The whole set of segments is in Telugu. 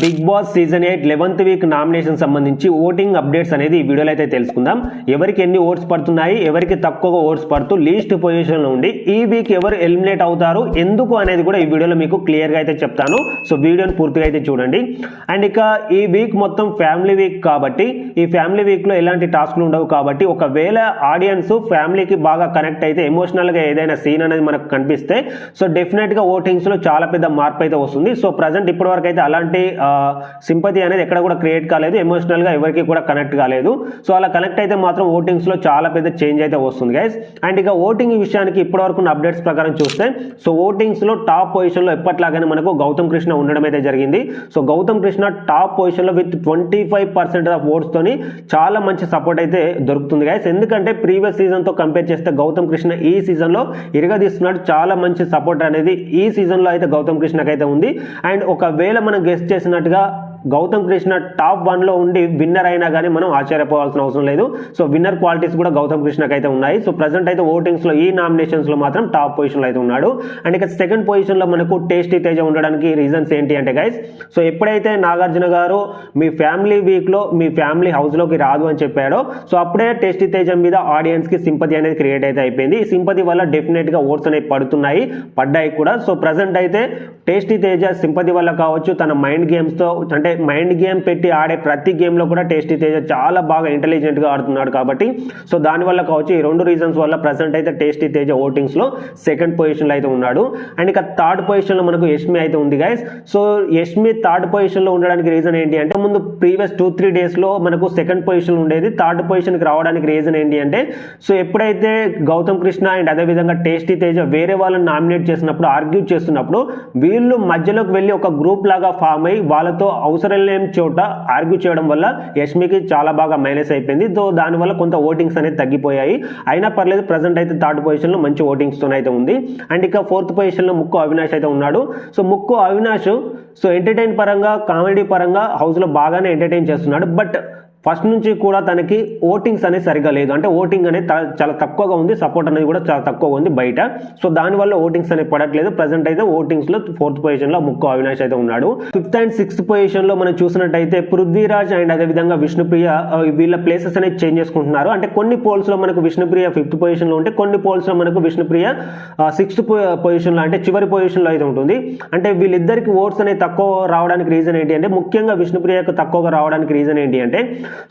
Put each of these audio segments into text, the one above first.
Big boss season 8 11th week nomination సంబంధించి ఓటింగ్ అప్డేట్స్ అనేది ఈ వీడియోలో అయితే తెలుసుకుందాం. ఎవరికి ఎన్ని ఓట్స్ పడుతున్నాయి, ఎవరికి తక్కువ ఓట్స్ పడుతూ లీస్ట్ పొజిషన్ లో ఉండి ఈ వీక్ ఎవరు ఎలిమినేట్ అవుతారు, ఎందుకు అనేది కూడా ఈ వీడియోలో మీకు క్లియర్ గా అయితే చెప్తాను. సో వీడియోని పూర్తిగా అయితే చూడండి. అండ్ ఇక ఈ వీక్ మొత్తం ఫ్యామిలీ వీక్ కాబట్టి ఈ ఫ్యామిలీ వీక్ లో ఎలాంటి టాస్క్లు ఉండవు కాబట్టి ఒకవేళ ఆడియన్స్ ఫ్యామిలీకి బాగా కనెక్ట్ అయితే ఎమోషనల్ గా ఏదైనా సీన్ అనేది మనకు కనిపిస్తే సో డెఫినెట్ గా ఓటింగ్స్ లో చాలా పెద్ద మార్పు అయితే వస్తుంది. సో ప్రజెంట్ ఇప్పటి వరకు అయితే అలాంటి సింపతి అనేది ఎక్కడ కూడా క్రియేట్ కాలేదు, ఎమోషనల్ గా ఎవరికి కూడా కనెక్ట్ కాలేదు. సో అలా కనెక్ట్ అయితే మాత్రం ఓటింగ్స్ లో చాలా పెద్ద చేంజ్ అయితే వస్తుంది గైస్. అండ్ ఇక ఓటింగ్ విషయానికి ఇప్పటి వరకు అప్డేట్స్ ప్రకారం చూస్తే సో ఓటింగ్స్ లో టాప్ పొజిషన్ లో ఎప్పట్లాగానే మనకు గౌతమ్ కృష్ణ ఉండడం అయితే జరిగింది. So Gautham Krishna top position లో విత్ 25% ఆఫ్ ఓట్స్ తోని చాలా మంచి సపోర్ట్ అయితే దొరుకుతుంది గైస్. ఎందుకంటే ప్రీవియస్ సీజన్ తో కంపేర్ చేస్తే గౌతమ్ కృష్ణ ఈ సీజన్ లో ఇరగదీస్తున్నాడు. చాలా మంచి సపోర్ట్ అనేది ఈ సీజన్ లో అయితే గౌతమ్ కృష్ణకి అయితే ఉంది. అండ్ ఒకవేళ మనం గెస్ట్ చేసినట్టుగా గౌతమ్ కృష్ణ టాప్ 1 లో ఉండి విన్నర్ అయినా కానీ మనం ఆశ్చర్యపోవాల్సిన అవసరం లేదు. సో విన్నర్ క్వాలిటీస్ కూడా గౌతమ్ కృష్ణకి అయితే ఉన్నాయి. సో ప్రజెంట్ అయితే ఓటింగ్స్ లో ఈ నామినేషన్స్ లో మాత్రం టాప్ పొజిషన్ లో అయితే ఉన్నాడు. అండ్ ఇక సెకండ్ పొజిషన్ లో మనకు టేస్టీ తేజ ఉండడానికి రీజన్స్ ఏంటి అంటే గైస్, సో ఎప్పుడైతే నాగార్జున గారు మీ ఫ్యామిలీ వీక్ లో మీ ఫ్యామిలీ హౌస్ లోకి రాదు అని చెప్పాడో సో అప్పుడే టేస్టీ తేజ మీద ఆడియన్స్ కి సింపతి అనేది క్రియేట్ అయితే అయిపోయింది. ఈ సింపతి వల్ల డెఫినెట్ గా ఓట్స్ అనేవి పడ్డాయి కూడా. సో ప్రజెంట్ అయితే టేస్టీ తేజ సింపతి వల్ల కావచ్చు, తన మైండ్ గేమ్స్ తో అంటే మైండ్ గేమ్ పెట్టి ఆడే ప్రతి గేమ్ లో కూడా టేస్టీ తేజ చాలా బాగా ఇంటెలిజెంట్ గా ఆడుతున్నాడు కాబట్టి సో దాని వల్ల కావచ్చు, ఈ రెండు రీజన్స్ వల్ల ప్రెసెంట్ అయితే టేస్టీ తేజ ఓటింగ్స్ లో సెకండ్ పొజిషన్ లో అయితే ఉన్నాడు. అండ్ ఇక థర్డ్ పొజిషన్ లో మనకు యష్మి అయితే ఉంది guys. So Yashmi third position లో ఉండడానికి రీజన్ ఏంటి అంటే ముందు ప్రీవియస్ 2-3 డేస్ లో మనకు సెకండ్ పొజిషన్ ఉండేది, థర్డ్ పొజిషన్ కి రావడానికి రీజన్ ఏంటి అంటే సో ఎప్పుడైతే గౌతమ్ కృష్ణ అండ్ అదేవిధంగా టేస్టీ తేజ వేరే వాళ్ళని నామినేట్ చేసినప్పుడు ఆర్గ్యూ చేస్తున్నప్పుడు వీళ్ళు మధ్యలోకి వెళ్ళి ఒక గ్రూప్ లాగా ఫామ్ అయ్యి వాళ్ళతో అవసరం లేని చోట ఆర్గ్యూ చేయడం వల్ల యష్మికి చాలా బాగా మైనస్ అయిపోయింది. సో దానివల్ల కొంత ఓటింగ్స్ అనేది తగ్గిపోయాయి. అయినా పర్లేదు, ప్రజెంట్ అయితే థర్డ్ పొజిషన్ లో మంచి ఓటింగ్స్ తో అయితే ఉంది. అండ్ ఇక ఫోర్త్ పొజిషన్ లో ముక్కు అవినాష్ అయితే ఉన్నాడు. సో ముక్కు అవినాష్ సో ఎంటర్టైన్ పరంగా కామెడీ పరంగా హౌస్ లో బాగానే ఎంటర్టైన్ చేస్తున్నాడు. బట్ ఫస్ట్ నుంచి కూడా తనకి ఓటింగ్స్ అనేది సరిగా లేదు, అంటే ఓటింగ్ అనేది చాలా తక్కువగా ఉంది, సపోర్ట్ అనేది కూడా చాలా తక్కువగా ఉంది బయట. సో దానివల్ల ఓటింగ్స్ అనేది పడట్లేదు. ప్రజెంట్ అయితే ఓటింగ్స్ లో ఫోర్త్ పొజిషన్ లో ముక్కు అవినాష్ అయితే ఉన్నాడు. ఫిఫ్త్ అండ్ సిక్స్త్ పొజిషన్ లో మనం చూసినట్టయితే పృథ్వీరాజ్ అండ్ అదేవిధంగా విష్ణుప్రియ వీళ్ళ ప్లేసెస్ అనేది చేంజ్ చేసుకుంటున్నారు. అంటే కొన్ని పోల్స్ లో మనకు విష్ణుప్రియ 5th పొజిషన్ లో ఉంటే కొన్ని పోల్స్ లో మనకు విష్ణుప్రియ 6th పొజిషన్ లో అంటే చివరి పొజిషన్ లో అయితే ఉంటుంది. అంటే వీళ్ళిద్దరికి ఓట్స్ అనేది తక్కువ రావడానికి రీజన్ ఏంటి అంటే ముఖ్యంగా విష్ణుప్రియకు తక్కువగా రావడానికి రీజన్ ఏంటి అంటే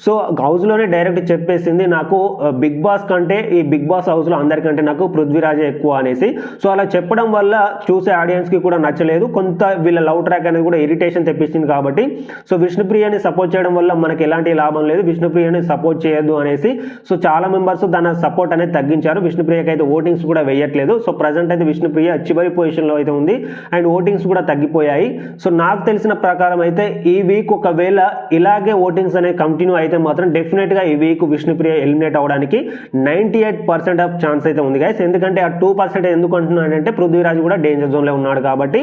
సో హౌస్ లోనే డైరెక్ట్ చెప్పేసింది నాకు బిగ్ బాస్ కంటే ఈ బిగ్ బాస్ హౌస్ లో అందరికంటే నాకు పృథ్వీరాజే ఎక్కువ అనేసి. సో అలా చెప్పడం వల్ల చూసే ఆడియన్స్ కి కూడా నచ్చలేదు, కొంత వీళ్ళ లవ్ ట్రాక్ అనేది కూడా ఇరిటేషన్ తెప్పించింది. కాబట్టి సో విష్ణుప్రియని సపోర్ట్ చేయడం వల్ల మనకి ఎలాంటి లాభం లేదు, విష్ణుప్రియని సపోర్ట్ చేయొద్దు అనేసి సో చాలా మెంబర్స్ దాని సపోర్ట్ అనేది తగ్గించారు. విష్ణుప్రియకి అయితే ఓటింగ్స్ కూడా వేయట్లేదు. సో ప్రజెంట్ అయితే విష్ణుప్రియ చివరి పొజిషన్ లో అయితే ఉంది అండ్ ఓటింగ్స్ కూడా తగ్గిపోయాయి. సో నాకు తెలిసిన ప్రకారం అయితే ఈ వీక్ ఒకవేళ ఇలాగే ఓటింగ్స్ అనేది కంటిన్యూ అయితే మాత్రం డెఫినెట్ గా ఈ వీక్ విష్ణుప్రియ ఎలిమినేట్ అవడానికి 98% ఆఫ్ ఛాన్స్ అయితే ఉంది గైస్. ఎందుకంటే ఆ 2% ఎందుకు అంటున్నాడంటే పృథ్వీరాజ్ కూడా డేంజర్ జోన్ లో ఉన్నాడు కాబట్టి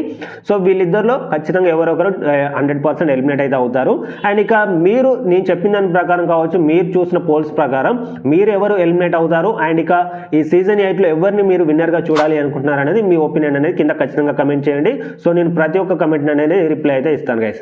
సో వీళ్ళిద్దరిలో ఖచ్చితంగా ఎవరొకరు 100% ఎలిమినేట్ అయితే అవుతారు. అండ్ ఇక మీరు నేను చెప్పిన దాని ప్రకారం కావచ్చు, మీరు చూసిన పోల్స్ ప్రకారం మీరు ఎవరు ఎలిమినేట్ అవుతారు అండ్ ఇక ఈ సీజన్ 8 లో ఎవరిని మీరు విన్నర్ గా చూడాలి అనుకుంటున్నారు అనేది మీ ఒపీనియన్ అనేది కింద ఖచ్చితంగా కమెంట్ చేయండి. సో నేను ప్రతి ఒక్క కమెంట్ అనేది రిప్లై అయితే ఇస్తాను గైస్.